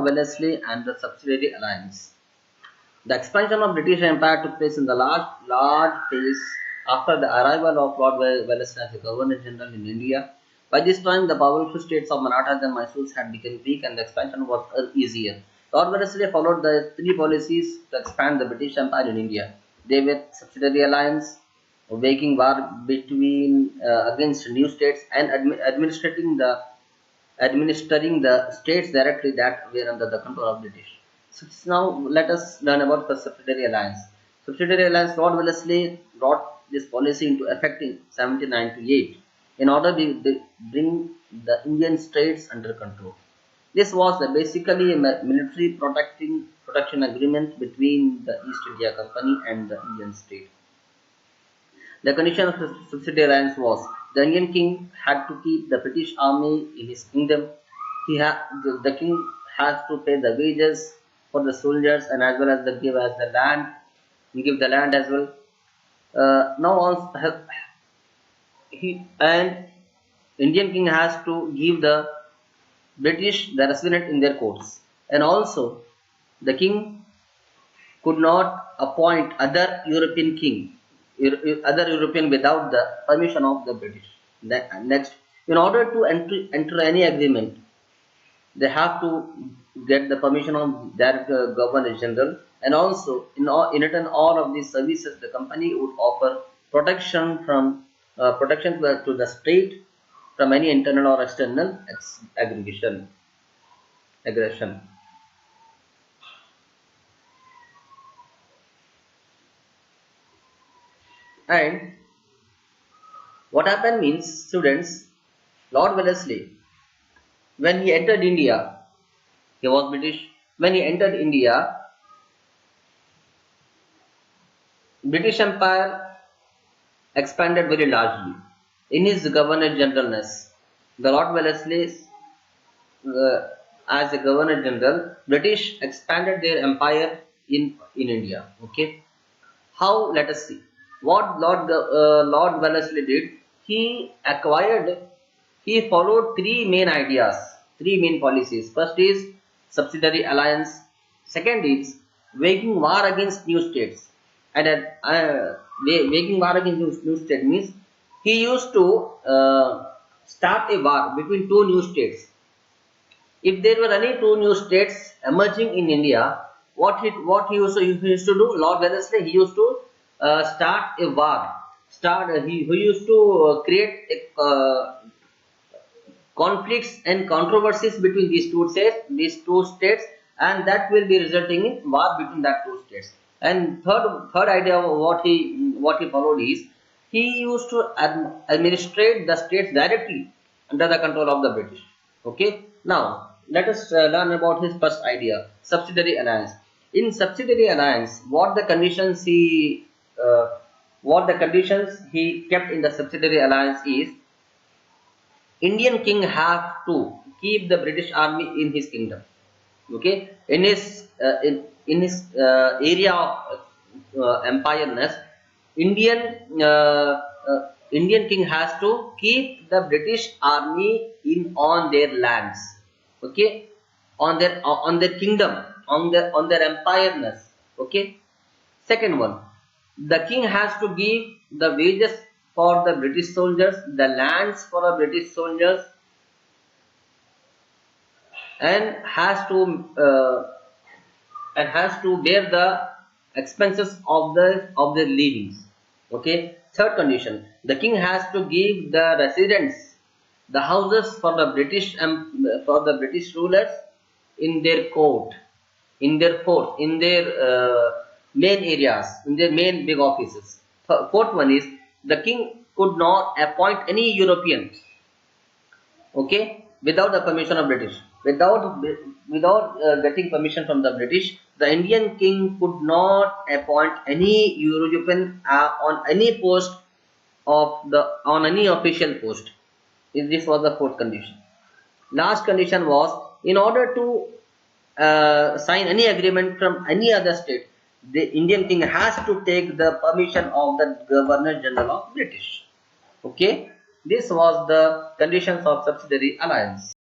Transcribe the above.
Lord Wellesley and the Subsidiary Alliance. The expansion of British Empire took place in the large phase after the arrival of Lord Wellesley as the Governor General in India. By this time, the powerful states of Marathas and Mysore had become weak and the expansion was easier. Lord Wellesley followed the three policies to expand the British Empire in India. They were Subsidiary Alliance, waging war between against new states, and administering the states directly that were under the control of British. So now let us learn about the Subsidiary Alliance. Subsidiary Alliance, Lord Wellesley brought this policy into effect in 1798 in order to bring the Indian states under control. This was basically a military protection agreement between the East India Company and the Indian state. The condition of the Subsidiary Alliance was the Indian king had to keep the British army in his kingdom. The king has to pay the wages for the soldiers and as well as give the land as well. Now also Indian king has to give the British the resident in their courts, and also the king could not appoint other European without the permission of the British. Next, in order to enter any agreement, they have to get the permission of their Governor General, and also in return all of these services the company would offer protection to the state from any internal or external aggression. And what happened means, students, Lord Wellesley, when he entered India, he was British. When he entered India, British Empire expanded very largely. In his Governor Generalness, the Lord Wellesley, as a Governor General, British expanded their empire in India. Okay, how? Let us see what Lord Wellesley did. He followed three main ideas, three main policies. First is Subsidiary Alliance. Second is waging war against new states. And waging war against new states means he used to start a war between two new states. If there were any two new states emerging in India, what he used to do, Lord Wellesley, he used to start a war. He used to create conflicts and controversies between these two states, and that will be resulting in war between that two states. And third idea of what he followed is he used to administrate the states directly under the control of the British. Okay, now let us learn about his first idea, Subsidiary Alliance. In Subsidiary Alliance, what the conditions he kept in the Subsidiary Alliance is Indian king have to keep the British army in his kingdom. Okay, in his area of empireness, Indian king has to keep the British army on their lands. Okay, on their kingdom, on their empireness. Okay. Second one, the king has to give the wages for the British soldiers, the lands for the British soldiers, and has to bear the expenses of their livings. Okay. Third condition, the king has to give the residents the houses for the British rulers in their court, in their fort, in their main areas, in their main big offices. Fourth one is the king could not appoint any Europeans, okay, without the permission of British. Without getting permission from the British, the Indian king could not appoint any European on any post on any official post. This was the fourth condition. Last condition was, in order to sign any agreement from any other state, the Indian king has to take the permission of the Governor General of British. Okay, this was the conditions of Subsidiary Alliance.